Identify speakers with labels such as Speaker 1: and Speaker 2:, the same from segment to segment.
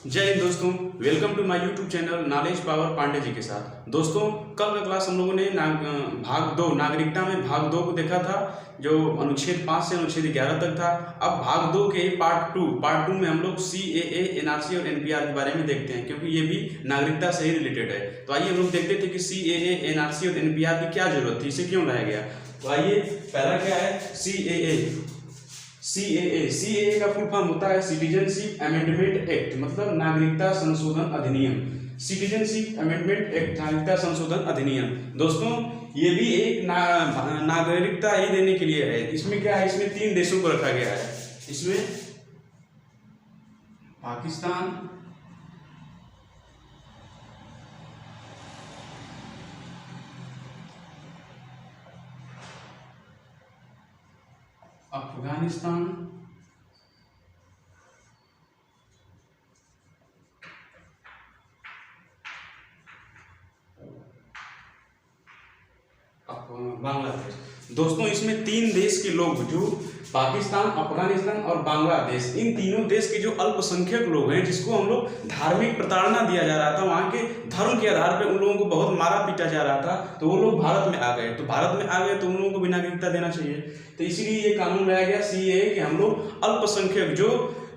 Speaker 1: जय हिंद दोस्तों, welcome to my YouTube channel knowledge power Pandey ji के साथ। दोस्तों, कल का क्लास हम लोगों ने भाग 2 नागरिकता में भाग 2 को देखा था, जो अनुच्छेद 5 से अनुच्छेद 11 तक था। अब भाग 2 के पार्ट 2 में हम लोग CAA, NRC और NPR के बारे में देखते हैं, क्योंकि ये भी नागरिकता से ही रिलेटेड है। तो आइए हम लोग देखते थे कि CAA, NRC और NPR की क्या जरूरत थी, इसे क्यों लाया गया। तो आइए, पहला क्या है CAA का फुल फॉर्म होता है सिटीजनशिप अमेंडमेंट एक्ट, मतलब नागरिकता संशोधन अधिनियम। सिटीजनशिप अमेंडमेंट एक्ट, नागरिकता संशोधन अधिनियम। दोस्तों, ये भी एक नागरिकता ही देने के लिए है। इसमें क्या है, इसमें 3 देशों को रखा गया है। इसमें पाकिस्तान, अफगानिस्तान बांग्लादेश। दोस्तों, इसमें 3 देश के लोग, जो पाकिस्तान, अफगानिस्तान और बांग्लादेश, इन तीनों देश के जो अल्पसंख्यक लोग हैं, जिसको हम लोग धार्मिक प्रताड़ना दिया जा रहा था, वहाँ के धर्म के आधार पर उन लोगों को बहुत मारा पीटा जा रहा था, तो वो लोग भारत में आ गए। तो भारत में आ गए तो उन लोगों को भी नागरिकता देना चाहिए। तो इसीलिए ये कानून लाया गया CAA कि हम लोग अल्पसंख्यक, जो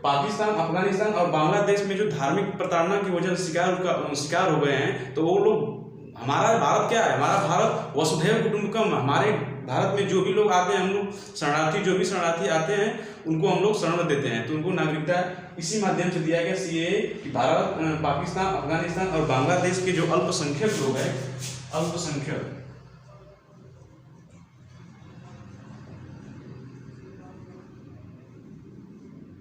Speaker 1: पाकिस्तान, अफगानिस्तान और बांग्लादेश में जो धार्मिक प्रताड़ना की वजह से शिकार हो गए हैं, तो वो लोग, हमारा भारत क्या है, हमारा भारत वसुधैव कुटुंबकम। हमारे भारत में जो भी लोग आते हैं, हम लोग शरणार्थी, जो भी शरणार्थी आते हैं, उनको हम लोग शरण देते हैं, तो उनको नागरिकता इसी माध्यम से दिया गया CAA कि भारत, पाकिस्तान, अफगानिस्तान और बांग्लादेश के जो अल्पसंख्यक लोग हैं, अल्पसंख्यक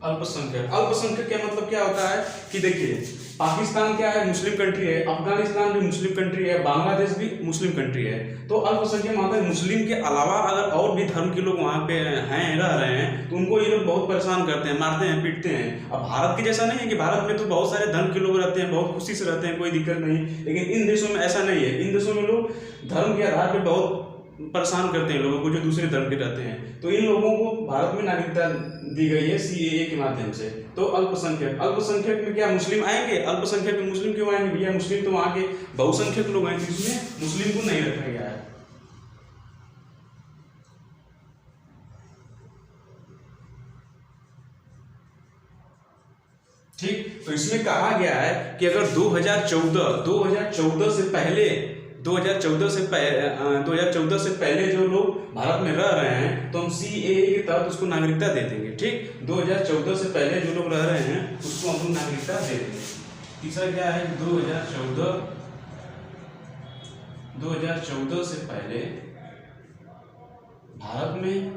Speaker 1: अल्पसंख्यक का मतलब क्या होता है कि देखिए, पाकिस्तान क्या है, मुस्लिम कंट्री है, अफगानिस्तान भी मुस्लिम कंट्री है, बांग्लादेश भी मुस्लिम कंट्री है। तो अल्पसंख्यक मतलब मुस्लिम के अलावा अगर और भी धर्म के लोग वहाँ पे हैं, रह रहे हैं, तो उनको ये लोग बहुत परेशान करते हैं, मारते हैं, पीटते हैं। अब भारत के जैसा नहीं है कि भारत में तो बहुत सारे धर्म के लोग रहते हैं, बहुत खुशी से रहते हैं, कोई दिक्कत नहीं। लेकिन इन देशों में ऐसा नहीं है। इन देशों में लोग धर्म के आधार पर बहुत परेशान करते हैं लोगों को, जो दूसरे धर्म के रहते हैं। तो इन लोगों को भारत में नागरिकता दी गई है CAA के माध्यम से। तो अल्पसंख्यक में क्या मुस्लिम आएंगे? अल्पसंख्यक में मुस्लिम क्यों आएंगे भैया? मुस्लिम तो वहां के बहुसंख्यक लोग हैं, जिसमें मुस्लिम को नहीं रखा गया है। ठीक, तो इसमें कहा गया है कि अगर 2014 से पहले 2014 से पहले जो लोग भारत में रह रहे हैं, तो हम CAA के तहत उसको नागरिकता दे देंगे। ठीक, 2014 से पहले जो लोग रह रहे हैं, उसको हम लोग नागरिकता दे देंगे। तीसरा क्या है, 2014 से पहले भारत में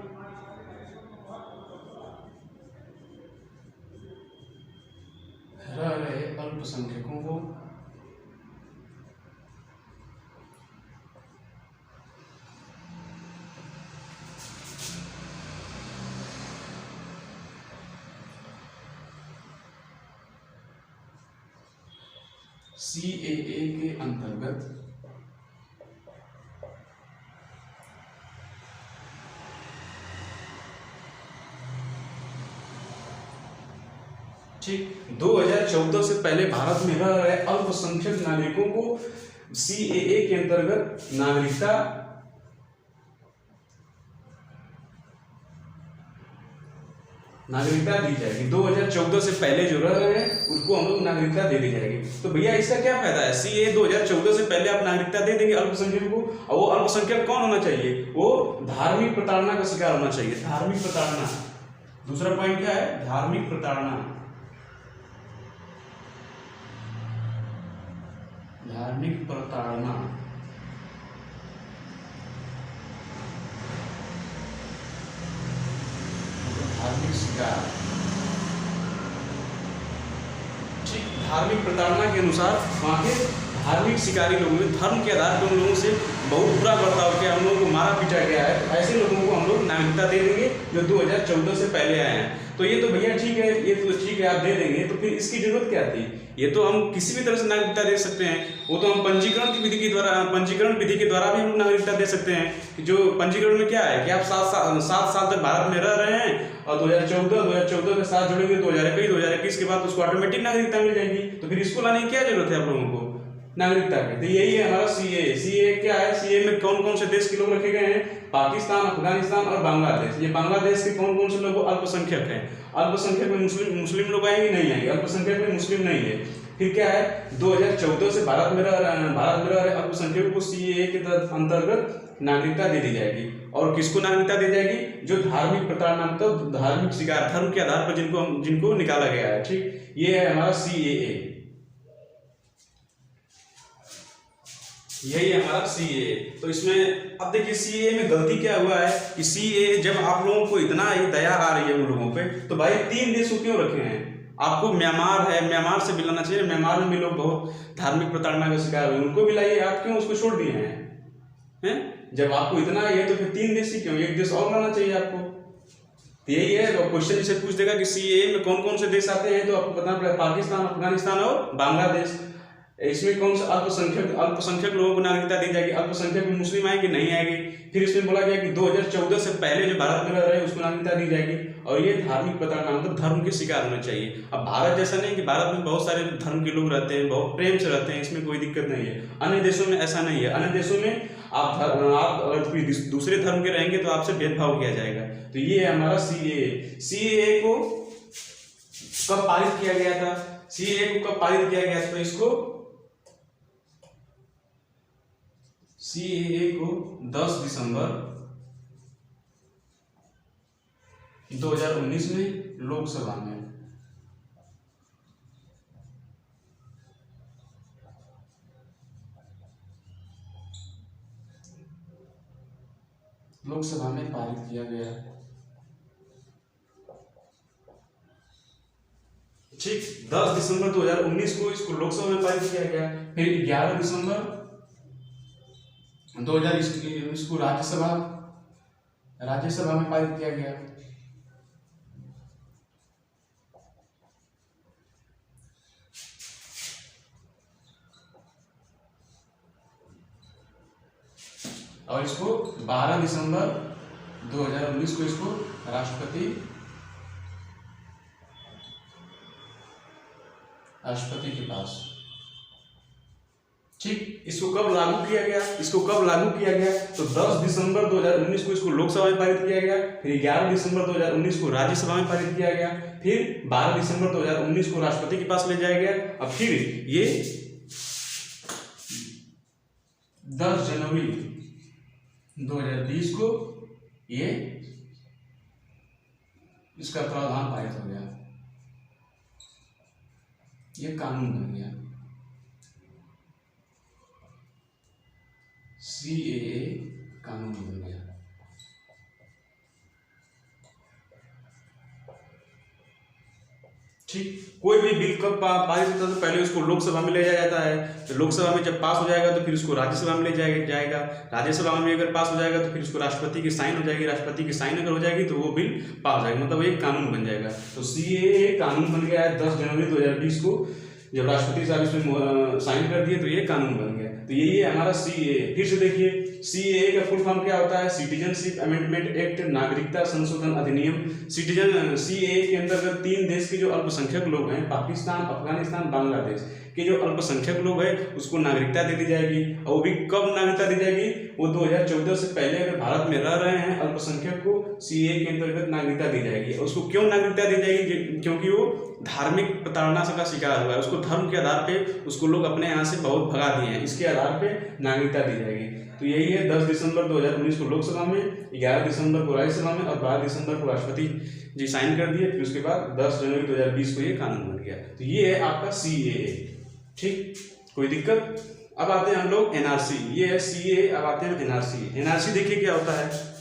Speaker 1: रह रहे अल्पसंख्यकों को CAA के अंतर्गत ठीक, 2014 से पहले भारत में रह रहे अल्पसंख्यक नागरिकों को CAA के अंतर्गत नागरिकता दी जाएगी। 2014 से पहले जो रह रहे हैं, उनको हम लोग नागरिकता दे दी जाएगी। तो भैया, इसका क्या फायदा है? CAA 2014 से पहले आप नागरिकता दे देंगे अल्पसंख्यक को, और वो अल्पसंख्यक कौन होना चाहिए? वो धार्मिक प्रताड़ना का शिकार होना चाहिए। धार्मिक प्रताड़ना, दूसरा पॉइंट क्या है? धार्मिक प्रताड़ना। धार्मिक प्रताड़ना, धार्मिक शिकार। ठीक, धार्मिक प्रताड़ना के अनुसार वहां के धार्मिक शिकारी लोगों में धर्म के आधार पर उन लोगों से बहुत बुरा बर्ताव किया, उन लोगों को मारा पीटा गया है, तो ऐसे लोगों को हम लोग नागरिकता दे देंगे जो 2014 से पहले आए हैं। तो ये तो भैया ठीक है, ये तो ठीक है आप दे देंगे, तो फिर इसकी जरूरत क्या थी? ये तो हम किसी भी तरह से नागरिकता दे सकते हैं, वो तो हम पंजीकरण की विधि के द्वारा, पंजीकरण विधि के द्वारा भी हम नागरिकता दे सकते हैं। जो पंजीकरण में क्या है कि आप 7 साल तक भारत में रह रहे हैं और 2014 के साथ जुड़ेंगे 2021 के बाद उसको ऑटोमेटिक नागरिकता मिल जाएगी। तो फिर इसको लाने की क्या जरूरत है आप लोगों को नागरिकता की? तो यही है हमारा सीए क्या है, सीए में कौन कौन से देश के लोग रखे गए हैं? पाकिस्तान, अफगानिस्तान और बांग्लादेश। ये बांग्लादेश के कौन कौन से लोग अल्पसंख्यक हैं? अल्पसंख्यक में मुस्लिम लोग आएंगे, नहीं आएंगे, अल्पसंख्यक में मुस्लिम नहीं है। फिर क्या है, 2014 से भारत में रह रहे अल्पसंख्यकों को सीएए के अंतर्गत नागरिकता दे दी जाएगी। और किसको नागरिकता दी जाएगी? जो धार्मिक प्रताड़ना, मतलब धार्मिक शिकार, धर्म के आधार पर जिनको निकाला गया है। ठीक, ये है हमारा सीएए, यही हमारा सीएए। तो इसमें अब देखिए सीएए में गलती क्या हुआ है कि सीएए जब आप लोगों को इतना ही दया आ रही है उन लोगों पे, तो भाई 3 देश को क्यों रखे हैं? आपको म्यांमार है, म्यांमार से मिलाना चाहिए। म्यांमार में भी लोग बहुत धार्मिक प्रताड़ना का शिकार हुए, उनको भी लाइए। आप क्यों उसको छोड़ दिए हैं? जब आपको इतना ही है तो फिर 3 देश ही क्यों? एक देश और लाना चाहिए आपको। तो यही है, क्वेश्चन इसे पूछ देगा कि सीएए में कौन कौन से देश आते हैं, तो आपको बताना पड़ेगा पाकिस्तान, अफगानिस्तान और बांग्लादेश। इसमें कौन सा अल्पसंख्यक लोगों को नागरिकता दी जाएगी? अल्पसंख्यक में मुस्लिम आएंगे, नहीं आएंगे। फिर इसमें बोला गया कि 2014 से पहले जो भारत में रह रहे हैं उसको नागरिकता दी जाएगी। और ये धार्मिक प्रताड़ना, मतलब धर्म के शिकार होने चाहिए। अब भारत जैसा नहीं कि भारत में बहुत सारे धर्म के लोग रहते हैं, बहुत प्रेम से रहते हैं, इसमें कोई दिक्कत नहीं है। अन्य देशों में ऐसा नहीं है। अन्य देशों में आप अगर दूसरे धर्म के रहेंगे तो आपसे भेदभाव किया जाएगा। तो ये है हमारा सीएए को कब पारित किया गया था? सीएए को कब पारित किया गया था? तो इसको सीएए को 10 दिसंबर 2019 में लोकसभा में, पारित किया गया। ठीक, 10 दिसंबर 2019 को इसको लोकसभा में पारित किया गया। फिर 11 दिसंबर 2020 को राज्यसभा में पारित किया गया। और इसको 12 दिसंबर 2019 को इसको राष्ट्रपति के पास। ठीक, इसको कब लागू किया गया? तो 10 दिसंबर 2019 को इसको लोकसभा में पारित किया गया। फिर 11 दिसंबर 2019 को राज्यसभा में पारित किया गया। फिर 12 दिसंबर 2019 को राष्ट्रपति के पास ले जाया गया। अब फिर ये 10 जनवरी 2020 को ये इसका प्रावधान पारित हो गया, ये कानून बन गया। सीएए कानून बन गया। ठीक, कोई भी बिल कब पारित होता है तो पहले उसको लोकसभा में ले जाया जाता है। तो लोकसभा में जब पास हो जाएगा तो फिर उसको राज्यसभा में ले जाएगा। राज्यसभा में अगर पास हो जाएगा तो फिर उसको राष्ट्रपति की साइन हो जाएगी। राष्ट्रपति की साइन अगर हो जाएगी तो वो बिल पास हो जाएगा, मतलब एक कानून बन जाएगा। तो सीएए कानून बन गया है 10 जनवरी 2020 को। जब राष्ट्रपति साहब इसमें साइन कर दिए तो ये कानून बन गया। तो यही है हमारा सीएए। फिर से देखिए सीएए का फुल फॉर्म क्या होता है? सिटीजनशिप अमेंडमेंट एक्ट, नागरिकता संशोधन अधिनियम। सीएए के अंतर्गत 3 देश के जो अल्पसंख्यक लोग हैं, पाकिस्तान, अफगानिस्तान, बांग्लादेश के जो अल्पसंख्यक लोग हैं उसको नागरिकता दे दी जाएगी। और वो भी कब नागरिकता दी जाएगी? वो 2014 से पहले अगर भारत में रह रहे हैं अल्पसंख्यक को सीएए के अंतर्गत नागरिकता दी जाएगी। उसको क्यों नागरिकता दी जाएगी? क्योंकि वो धार्मिक प्रताड़ना का शिकार हुआ है। उसको धर्म के आधार पे उसको लोग अपने यहाँ से बहुत भगा दिए हैं, इसके आधार पे नागरिकता दी जाएगी। तो यही है 10 दिसंबर 2019 को लोकसभा में, 11 दिसंबर को राज्यसभा में और 12 दिसंबर को राष्ट्रपति जी साइन कर दिए। फिर उसके बाद 10 जनवरी 2020 को ये कानून बन गया। तो ये है आपका सीएए। ठीक, कोई दिक्कत? अब आते हैं हम लोग एनआरसी। ये है सीएए। अब आते हैं एनआरसी। एनआरसी देखिए क्या होता है।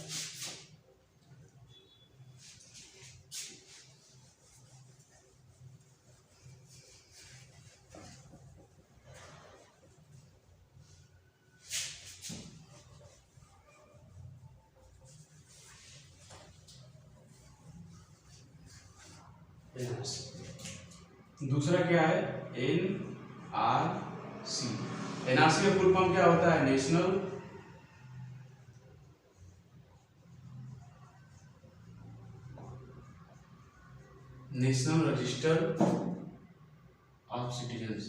Speaker 1: एनआरसी। दूसरा क्या है एनआरसी। एनआरसी का फुल फॉर्म क्या होता है? National register of citizens.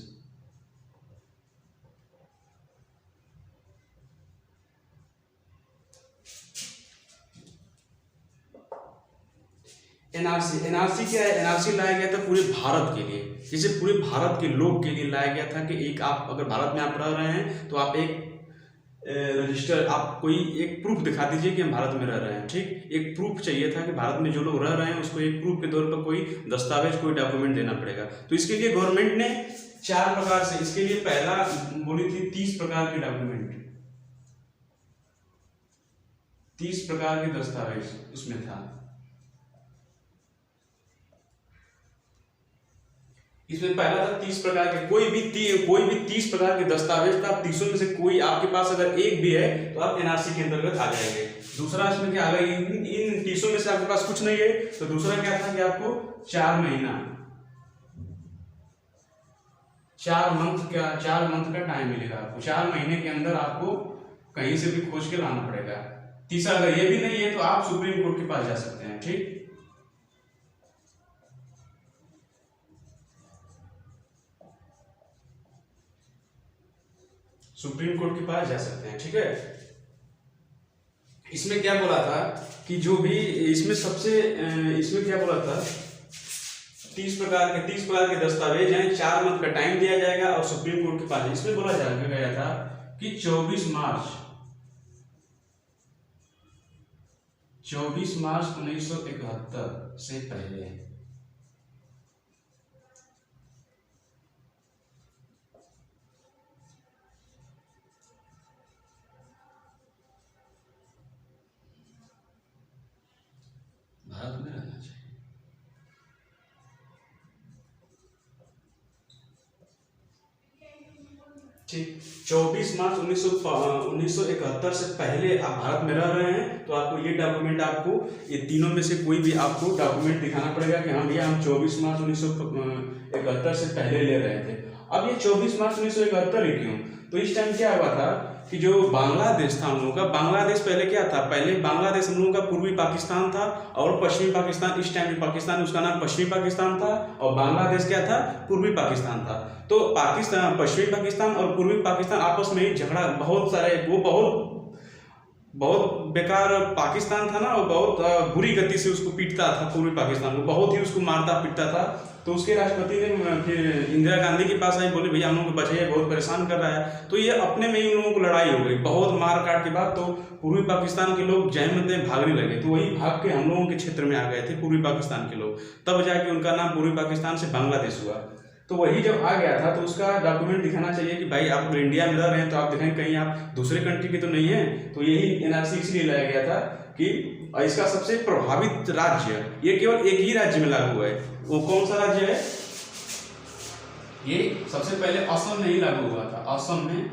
Speaker 1: NRC क्या है? एनआरसी लाया गया था पूरे भारत के लिए, जैसे पूरे भारत के लोग के लिए लाया गया था कि एक आप अगर भारत में आप रह रहे हैं तो आप एक रजिस्टर, आप कोई एक प्रूफ दिखा दीजिए कि हम भारत में रह रहे हैं। ठीक, एक प्रूफ चाहिए था कि भारत में जो लोग रह रहे हैं उसको एक प्रूफ के तौर पर कोई दस्तावेज, कोई डॉक्यूमेंट देना पड़ेगा। तो इसके लिए गवर्नमेंट ने 4 प्रकार से, इसके लिए पहला बोली थी 30 प्रकार के डॉक्यूमेंट, 30 प्रकार के दस्तावेज उसमें था। इसमें पहला था 30 प्रकार के, कोई भी 30 प्रकार के दस्तावेज था। 30 में से कोई आपके पास अगर एक भी है तो आप एनआरसी के अंतर्गत आ जाएंगे। दूसरा इसमें क्या आ गया, इन 30 में से आपके पास कुछ नहीं है तो दूसरा क्या था कि आपको 4 महीना 4 मंथ का टाइम मिलेगा आपको। 4 महीने के अंदर आपको कहीं से भी खोज के लाना पड़ेगा। तीसरा अगर ये भी नहीं है तो आप सुप्रीम कोर्ट के पास जा सकते हैं। ठीक, सुप्रीम कोर्ट के पास जा सकते हैं। ठीक है, इसमें क्या बोला था कि जो भी इसमें क्या बोला था, 30 प्रकार के दस्तावेज हैं, 4 मंथ का टाइम दिया जाएगा और सुप्रीम कोर्ट के पास। इसमें बोला गया था कि 24 मार्च 1971 से पहले भारत में रहना चाहिए। ठीक, 24 मार्च 1971 से पहले आप भारत में रह रहे हैं तो आपको ये डॉक्यूमेंट, आपको ये तीनों में से कोई भी आपको डॉक्यूमेंट दिखाना पड़ेगा कि हाँ भैया हम 24 मार्च 1971 से पहले ले रहे थे। अब ये 24 मार्च 1971 ही क्यों? तो इस टाइम क्या हुआ था कि जो बांग्लादेश था हम लोगों का, बांग्लादेश पहले क्या था, पहले बांग्लादेश हम लोगों का पूर्वी पाकिस्तान था और पश्चिमी पाकिस्तान, इस टाइम पाकिस्तान उसका नाम पश्चिमी पाकिस्तान था और बांग्लादेश क्या था, पूर्वी पाकिस्तान था। तो पाकिस्तान, पश्चिमी पाकिस्तान और पूर्वी पाकिस्तान आपस में झगड़ा, बहुत सारे, वो बहुत बेकार पाकिस्तान था ना, वो बहुत बुरी गति से उसको पीटता था, पूर्वी पाकिस्तान को बहुत ही उसको मारता पीटता था। तो उसके राष्ट्रपति ने फिर इंदिरा गांधी के पास आई, बोले भैया हम लोग को बचाइए, बहुत परेशान कर रहा है। तो ये अपने में ही उन लोगों को लड़ाई हो गई, बहुत मार काट के बाद तो पूर्वी पाकिस्तान के लोग जहमत में भागने लगे। तो वही भाग के हम लोगों के क्षेत्र में आ गए थे पूर्वी पाकिस्तान के लोग, तब जाके उनका नाम पूर्वी पाकिस्तान से बांग्लादेश हुआ। तो वही जब आ गया था तो उसका डॉक्यूमेंट दिखाना चाहिए कि भाई आप इंडिया में रह रहे हैं तो आप दिखाएं कहीं आप दूसरे कंट्री के तो नहीं है। तो यही एनआरसी इसलिए लाया गया था कि इसका सबसे प्रभावित राज्य, ये केवल एक ही राज्य में लागू हुआ है। वो कौन सा राज्य है? ये सबसे पहले असम में ही लागू हुआ था, असम में।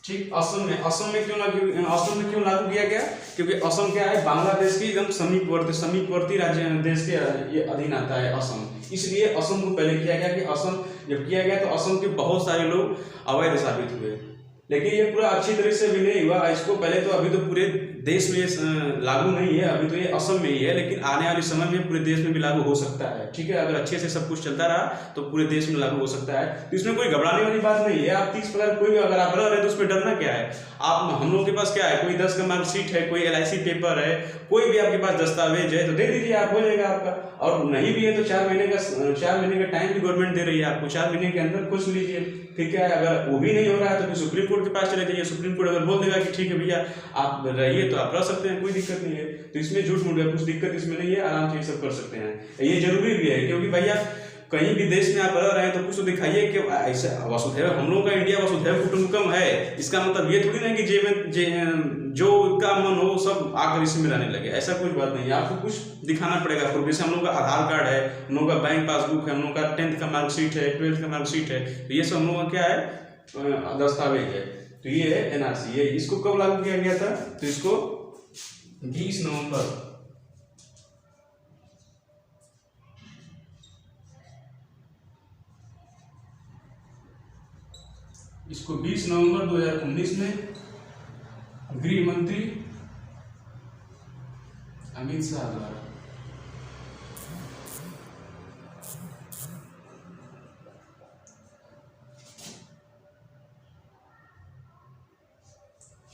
Speaker 1: ठीक, असम में क्यों लागू किया गया? क्योंकि असम क्या है, बांग्लादेश के एकदम समीपवर्ती राज्य देश के ये अधीन आता है असम, इसलिए असम को पहले किया गया। कि असम जब किया गया तो असम के बहुत सारे लोग अवैध साबित हुए, लेकिन ये पूरा अच्छी तरह से भी नहीं हुआ। इसको पहले तो अभी तो पूरे देश में लागू नहीं है, अभी तो ये असम में ही है, लेकिन आने वाले समय में पूरे देश में भी लागू हो सकता है। ठीक है, अगर अच्छे से सब कुछ चलता रहा तो पूरे देश में लागू हो सकता है। तो इसमें कोई घबराने वाली बात नहीं है। आप 30 प्रकार कोई भी अगर आप रह रहे हैं तो उसमें डरना क्या है? आप, हम लोग के पास क्या है, कोई 10 का मार्कशीट है, कोई LIC पेपर है, कोई भी आपके पास दस्तावेज है तो दे दीजिए, आप हो जाएगा आपका। और नहीं भी है तो 4 महीने का टाइम भी गवर्नमेंट दे रही है आपको, 4 महीने के अंदर खोज लीजिए। ठीक है, अगर वो भी नहीं हो रहा है तो फिर सुप्रीम कोर्ट के पास चले जाइए। सुप्रीम कोर्ट अगर बोल देगा कि ठीक है भैया आप रहिए तो आप रह सकते हैं, कोई दिक्कत नहीं है। तो इसमें झूठ मूठ कुछ दिक्कत इसमें नहीं है, आराम से ये सब कर सकते हैं। ये जरूरी भी है क्योंकि भैया कहीं भी देश में आप रह रहे हैं तो कुछ तो दिखाइए कि ऐसा वसुधैव, हम लोग का इंडिया वसुधैव कुटुंबकम है। इसका मतलब ये थोड़ी ना कि जो का मन हो सब आकर इसी में रहने लगे, ऐसा कोई बात नहीं है। आपको कुछ दिखाना पड़ेगा प्रूफ। जैसे हम लोग का आधार कार्ड है, हम लोग का बैंक पासबुक है, हम लोग का 10th का मार्कशीट है, 12th का मार्कशीट है, तो ये सब हम लोग का क्या है, दस्तावेज है। तो ये है एनआरसी। ये इसको कब लागू किया गया था? तो इसको 20 नवंबर इसको 20 नवंबर 2019 में गृह मंत्री अमित शाह द्वारा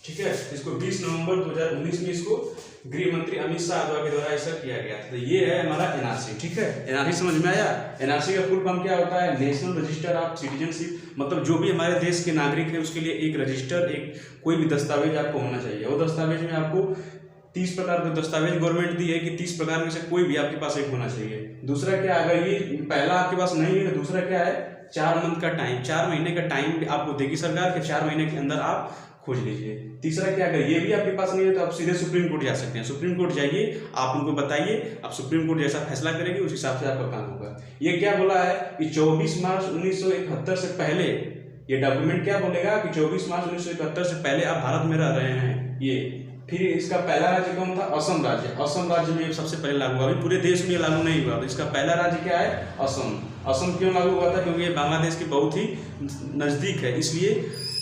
Speaker 1: ठीक है, इसको 20 नवंबर 2019 में इसको गृह मंत्री अमित शाह के द्वारा ऐसा किया गया था। तो ये है हमारा एनआरसी। ठीक है, एनआरसी समझ में आया? एनआरसी का फुल फॉर्म क्या होता है? National register of citizenship. मतलब जो भी हमारे देश के नागरिक है उसके लिए एक रजिस्टर, एक कोई भी दस्तावेज आपको होना चाहिए। वो दस्तावेज में आपको 30 प्रकार के दस्तावेज गवर्नमेंट दी है कि 30 प्रकार में से कोई भी आपके पास एक होना चाहिए। दूसरा क्या, अगर ये पहला आपके पास नहीं है तो दूसरा क्या है, 4 मंथ का टाइम, 4 महीने का टाइम आपको देगी सरकार के 4 महीने के अंदर आप खोज लीजिए। तीसरा क्या, अगर ये भी आपके पास नहीं है तो आप सीधे सुप्रीम कोर्ट जा सकते हैं। सुप्रीम कोर्ट जाइए, आप उनको बताइए, आप सुप्रीम कोर्ट जैसा फैसला करेंगे उस हिसाब से आपका काम होगा। ये क्या बोला है कि 24 मार्च 1971 से पहले, ये डॉक्यूमेंट क्या बोलेगा कि 24 मार्च 1971 से पहले आप भारत में रह रहे हैं। ये फिर इसका पहला राज्य कौन था? असम राज्य। असम राज्य में सबसे पहले लागू हुआ, अभी पूरे देश में लागू नहीं हुआ। तो इसका पहला राज्य क्या है? असम। असम क्यों लागू हुआ था? क्योंकि ये बांग्लादेश के बहुत ही नज़दीक है, इसलिए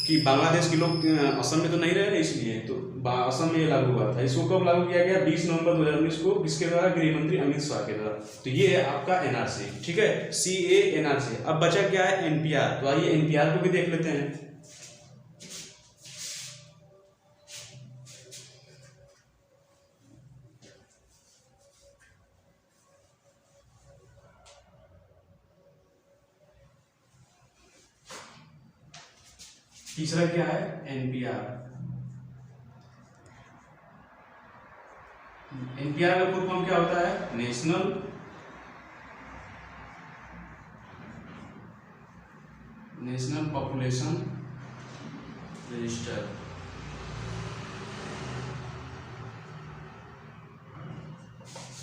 Speaker 1: कि बांग्लादेश के लोग असम में तो नहीं रहे, इसलिए तो असम में ये लागू हुआ था। इसको कब लागू किया गया? 20 नवंबर 2019 को। किसके द्वारा? गृह मंत्री अमित शाह के द्वारा। तो ये है आपका एनआरसी। ठीक है, CA एनआरसी। अब बचा क्या है? एनपीआर। तो आइए एनपीआर को भी देख लेते हैं। तीसरा क्या है? एनपीआर। एनपीआर का फुल फॉर्म क्या होता है? National population register.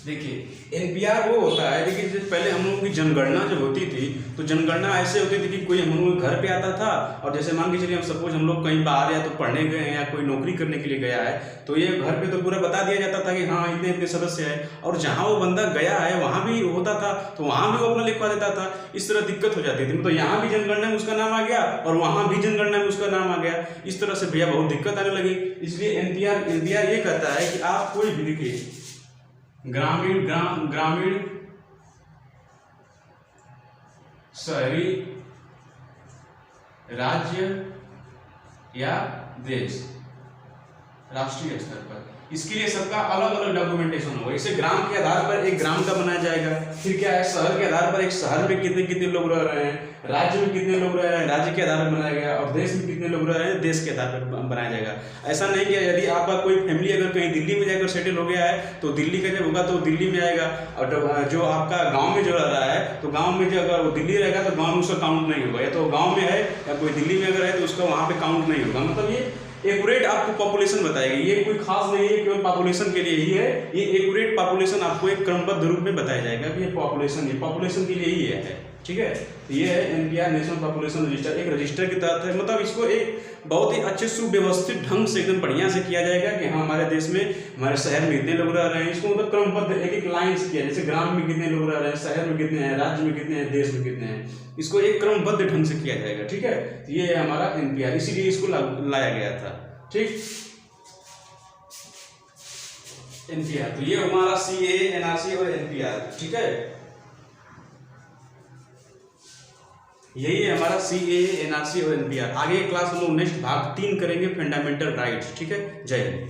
Speaker 1: देखिए एनपीआर वो होता है, देखिए जैसे पहले हम लोगों की जनगणना जब होती थी तो जनगणना ऐसे होती थी कि कोई हम लोगों के घर पे आता था, और जैसे मान के चलिए हम सपोज हम लोग कहीं बाहर या तो पढ़ने गए हैं या कोई नौकरी करने के लिए गया है, तो ये घर पे तो पूरा बता दिया जाता था कि हाँ इतने इतने सदस्य हैं, और जहाँ वो बंदा गया है वहाँ भी होता था तो वहाँ भी वो अपना लिखवा देता था। इस तरह दिक्कत हो जाती थी, तो यहाँ भी जनगणना में उसका नाम आ गया और वहाँ भी जनगणना में उसका नाम आ गया। इस तरह से भैया बहुत दिक्कत आने लगी। इसलिए एनपीआर ये कहता है कि आप कोई भी देखिए ग्रामीण शहरी राज्य या देश राष्ट्रीय स्तर पर, इसके लिए सबका अलग अलग डॉक्यूमेंटेशन होगा। इसे ग्राम के आधार पर एक ग्राम का बनाया जाएगा। फिर क्या है, शहर के आधार पर एक शहर में कितने कितने लोग रह रहे हैं, राज्य में कितने लोग रह रहे हैं, राज्य के आधार पर बनाया गया, और देश में कितने लोग रह रहे हैं, देश के आधार पर बनाया जाएगा। ऐसा नहीं कि यदि आपका कोई फैमिली अगर कहीं दिल्ली में जाकर सेटल हो गया है तो दिल्ली का जब होगा तो दिल्ली में आएगा, और जो आपका गाँव में जो रह रहा है तो गाँव में जो अगर वो दिल्ली रहेगा तो गाँव में उसका काउंट नहीं होगा, या तो गाँव में है या कोई दिल्ली में अगर है तो उसका वहाँ पे काउंट नहीं होगा। मतलब ये एक्यूरेट आपको पॉपुलेशन बताएगी, ये कोई खास नहीं है केवल पॉपुलेशन के लिए ही है, ये एक्यूरेट पॉपुलेशन आपको एक क्रमबद्ध रूप में बताया जाएगा कि ये पॉपुलेशन के लिए ही है। ठीक है, ये है एनपीआर, नेशनल पॉपुलेशन रजिस्टर, एक रजिस्टर की तरह है। मतलब इसको एक बहुत ही अच्छे सुव्यवस्थित ढंग से एकदम बढ़िया से किया जाएगा कि हाँ हमारे देश में हमारे शहर में इतने लोग रह रहे हैं, इसको मतलब क्रमबद्ध एक एक लाइन से किया, जैसे ग्राम में कितने लोग रह रहे हैं, शहर में कितने हैं, राज्य में कितने हैं, देश में कितने हैं, इसको एक क्रमबद्ध ढंग से किया जाएगा। ठीक है, ये है हमारा एनपीआर, इसीलिए इसको लाया गया था। ठीक, एनपीआर, तो ये हमारा CA एनआरसी और एनपीआर। ठीक है, यही है हमारा CA एनआरसी और एनपीआर। आगे क्लास हम लोग नेक्स्ट भाग 3 करेंगे, फंडामेंटल राइट्स। ठीक है, जय हिंद।